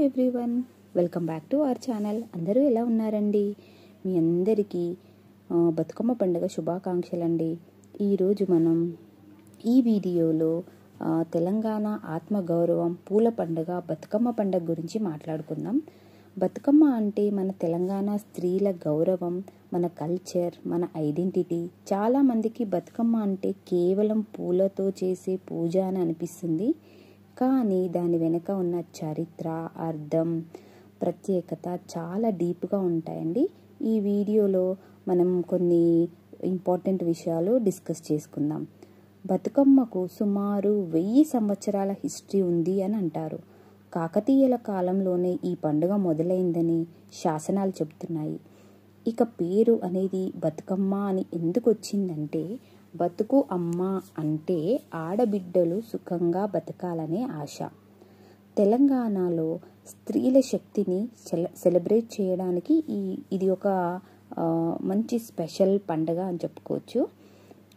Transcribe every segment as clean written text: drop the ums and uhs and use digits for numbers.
Everyone, welcome back to our channel. అందరూ ఎలా ఉన్నారండి? మీ అందరికీ బతుకమ్మ పండుగ శుభాకాంక్షలండి. ఈరోజు మనం ఈ వీడియోలో తెలంగాణ ఆత్మగౌరవం పూల పండుగ బతుకమ్మ పండుగ గురించి మాట్లాడుకుందాం. బతుకమ్మ అంటే మన తెలంగాణ స్త్రీల గౌరవం, మన కల్చర్, మన ఐడెంటిటీ. చాలామందికి బతుకమ్మ అంటే కేవలం పూలతో చేసే పూజ అని అనిపిస్తుంది. కానీ దాని వెనుక ఉన్న చరిత్ర, అర్థం, ప్రత్యేకత చాలా డీప్గా ఉంటాయండి. ఈ వీడియోలో మనం కొన్ని ఇంపార్టెంట్ విషయాలు డిస్కస్ చేసుకుందాం. బతుకమ్మకు సుమారు 1000 సంవత్సరాల హిస్టరీ ఉంది అని అంటారు. కాకతీయుల కాలంలోనే ఈ పండుగ మొదలైందని శాసనాలు చెబుతున్నాయి. ఇక పేరు అనేది బతుకమ్మ అని ఎందుకు వచ్చిందంటే, బతుకు అమ్మ అంటే ఆడబిడ్డలు సుఖంగా బతకాలనే ఆశ. తెలంగాణలో స్త్రీల శక్తిని సెలబ్రేట్ చేయడానికి ఇది ఒక మంచి స్పెషల్ పండుగ అని చెప్పుకోవచ్చు.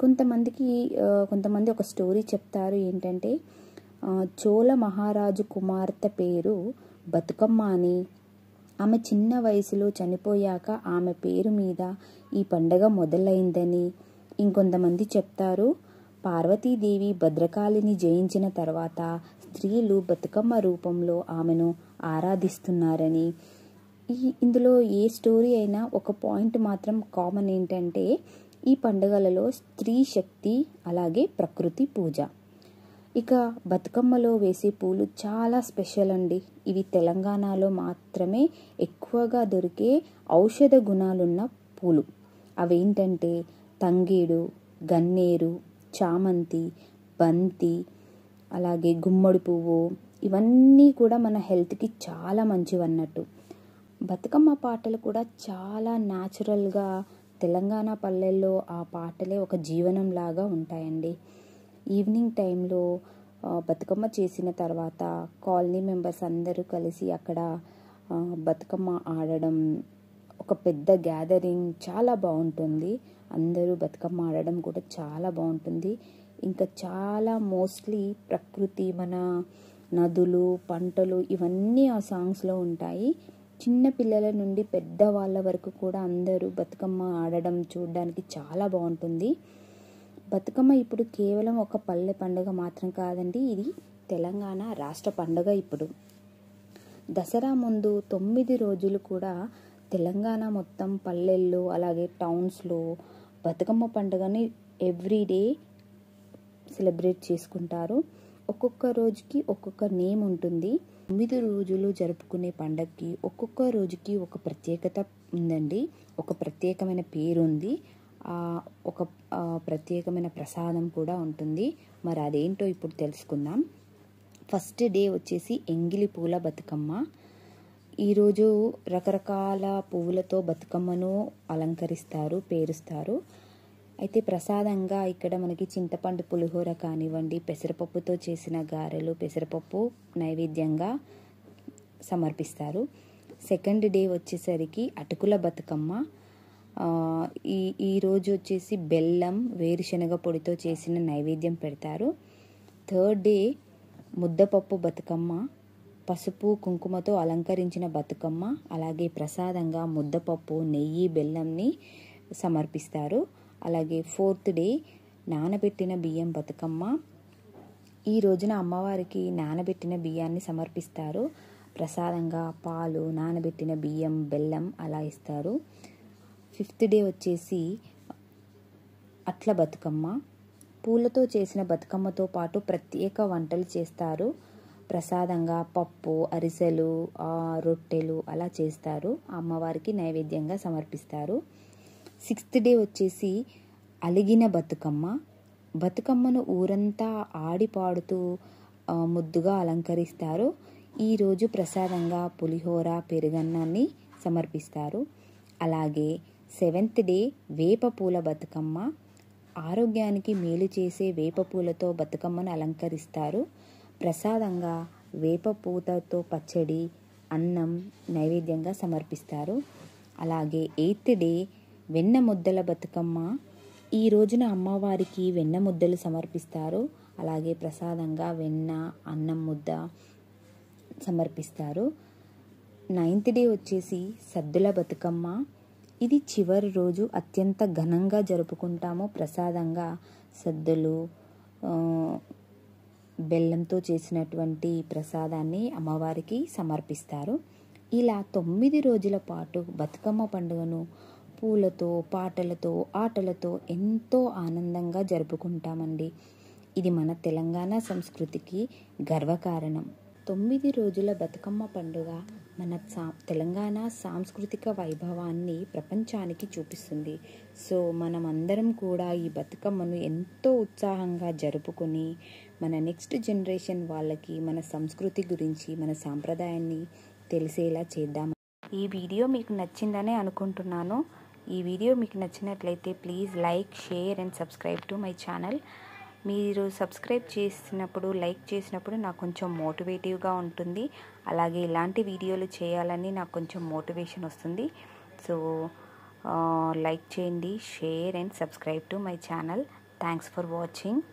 కొంతమంది ఒక స్టోరీ చెప్తారు. ఏంటంటే, చోళ మహారాజు కుమార్తె పేరు బతుకమ్మ అని, ఆమె చిన్న వయసులో చనిపోయాక ఆమె పేరు మీద ఈ పండుగ మొదలైందని. ఇంకొంతమంది చెప్తారు, పార్వతీదేవి భద్రకాళిని జయించిన తర్వాత స్త్రీలు బతుకమ్మ రూపంలో ఆమెను ఆరాధిస్తున్నారని. ఇందులో ఏ స్టోరీ అయినా ఒక పాయింట్ మాత్రం కామన్ ఏంటంటే, ఈ పండుగలలో స్త్రీ శక్తి అలాగే ప్రకృతి పూజ. ఇక బతుకమ్మలో వేసే పూలు చాలా స్పెషల్ అండి. ఇవి తెలంగాణలో మాత్రమే ఎక్కువగా దొరికే ఔషధ గుణాలున్న పూలు. అవేంటంటే తంగేడు, గన్నేరు, చామంతి, బంతి, అలాగే గుమ్మడి పువ్వు. ఇవన్నీ కూడా మన హెల్త్కి చాలా మంచివన్నట్టు. బతుకమ్మ పాటలు కూడా చాలా న్యాచురల్గా తెలంగాణ పల్లెల్లో ఆ పాటలే ఒక జీవనం లాగా ఉంటాయండి. ఈవినింగ్ టైంలో బతుకమ్మ చేసిన తర్వాత కాలనీ మెంబర్స్ అందరూ కలిసి అక్కడ బతుకమ్మ ఆడడం, ఒక పెద్ద గ్యాదరింగ్ చాలా బాగుంటుంది. అందరూ బతుకమ్మ ఆడడం కూడా చాలా బాగుంటుంది. ఇంకా చాలా మోస్ట్లీ ప్రకృతి, మన నదులు, పంటలు ఇవన్నీ ఆ సాంగ్స్లో ఉంటాయి. చిన్న పిల్లల నుండి పెద్ద వాళ్ళ వరకు కూడా అందరూ బతుకమ్మ ఆడడం చూడడానికి చాలా బాగుంటుంది. బతుకమ్మ ఇప్పుడు కేవలం ఒక పల్లె పండుగ మాత్రం కాదండి, ఇది తెలంగాణ రాష్ట్ర పండుగ. ఇప్పుడు దసరా ముందు 9 రోజులు కూడా తెలంగాణ మొత్తం పల్లెల్లో అలాగే టౌన్స్లో బతుకమ్మ పండుగని ఎవ్రీడే సెలబ్రేట్ చేసుకుంటారు. ఒక్కొక్క రోజుకి ఒక్కొక్క నేమ్ ఉంటుంది. 9 రోజులు జరుపుకునే పండగకి ఒక్కొక్క రోజుకి ఒక ప్రత్యేకత ఉందండి. ఒక ప్రత్యేకమైన పేరు ఉంది. ఒక ప్రత్యేకమైన ప్రసాదం కూడా ఉంటుంది. మరి అదేంటో ఇప్పుడు తెలుసుకుందాం. ఫస్ట్ డే వచ్చేసి ఎంగిలి పూల బతుకమ్మ. ఈరోజు రకరకాల పువ్వులతో బతుకమ్మను అలంకరిస్తారు, పేరుస్తారు. అయితే ప్రసాదంగా ఇక్కడ మనకి చింతపండు పులిహోర కానివ్వండి, పెసరపప్పుతో చేసిన గారెలు, పెసరపప్పు నైవేద్యంగా సమర్పిస్తారు. సెకండ్ డే వచ్చేసరికి అటుకుల బతుకమ్మ. ఈరోజు వచ్చేసి బెల్లం, వేరుశనగ పొడితో చేసిన నైవేద్యం పెడతారు. థర్డ్ డే ముద్దపప్పు బతుకమ్మ, పసుపు కుంకుమతో అలంకరించిన బతుకమ్మ, అలాగే ప్రసాదంగా ముద్దపప్పు, నెయ్యి, బెల్లంని సమర్పిస్తారు. అలాగే ఫోర్త్ డే నానబెట్టిన బియ్యం బతుకమ్మ. ఈ రోజున అమ్మవారికి నానబెట్టిన బియ్యాన్ని సమర్పిస్తారు. ప్రసాదంగా పాలు, నానబెట్టిన బియ్యం, బెల్లం అలా ఇస్తారు. ఫిఫ్త్ డే వచ్చేసి అట్ల బతుకమ్మ. పూలతో చేసిన బతుకమ్మతో పాటు ప్రత్యేక వంటలు చేస్తారు. ప్రసాదంగా పప్పు, అరిసెలు, రొట్టెలు అలా చేస్తారు. అమ్మవారికి నైవేద్యంగా సమర్పిస్తారు. సిక్స్త్ డే వచ్చేసి అలిగిన బతుకమ్మ. బతుకమ్మను ఊరంతా ఆడి పాడుతూ ముద్దుగా అలంకరిస్తారు. ఈరోజు ప్రసాదంగా పులిహోర, పెరుగన్నాన్ని సమర్పిస్తారు. అలాగే సెవెంత్ డే వేప పూల బతుకమ్మ. ఆరోగ్యానికి మేలు చేసే వేప పూలతో బతుకమ్మను అలంకరిస్తారు. ప్రసాదంగా వేప పూతతో పచ్చడి, అన్నం నైవేద్యంగా సమర్పిస్తారు. అలాగే ఎయిత్ డే వెన్న ముద్దల బతుకమ్మ. ఈ రోజున అమ్మవారికి వెన్న ముద్దలు సమర్పిస్తారు. అలాగే ప్రసాదంగా వెన్న, అన్నం ముద్ద సమర్పిస్తారు. 9th డే వచ్చేసి సద్దుల బతుకమ్మ. ఇది చివరి రోజు అత్యంత ఘనంగా జరుపుకుంటాము. ప్రసాదంగా సద్దులు, బెల్లంతో చేసినటువంటి ప్రసాదాన్ని అమ్మవారికి సమర్పిస్తారు. ఇలా 9 రోజుల పాటు బతుకమ్మ పండుగను పూలతో, పాటలతో, ఆటలతో ఎంతో ఆనందంగా జరుపుకుంటామండి. ఇది మన తెలంగాణ సంస్కృతికి గర్వకారణం. 9 రోజుల బతుకమ్మ పండుగ మన తెలంగాణ సాంస్కృతిక వైభవాన్ని ప్రపంచానికి చూపిస్తుంది. సో మనం అందరం కూడా ఈ బతుకమ్మను ఎంతో ఉత్సాహంగా జరుపుకొని మన నెక్స్ట్ జనరేషన్ వాళ్ళకి మన సంస్కృతి గురించి, మన సాంప్రదాయాన్ని తెలిసేలా చేద్దాం. ఈ వీడియో మీకు నచ్చిందనే అనుకుంటున్నాను. ఈ వీడియో మీకు నచ్చినట్లయితే please like, share and subscribe to my channel. మీరు సబ్స్క్రైబ్ చేసినప్పుడు, లైక్ చేసినప్పుడు నాకు కొంచెం మోటివేటివ్గా ఉంటుంది. అలాగే ఇలాంటి వీడియోలు చేయాలని నాకు కొంచెం మోటివేషన్ వస్తుంది. సో లైక్ చేయండి, share and subscribe to my channel. Thanks for watching.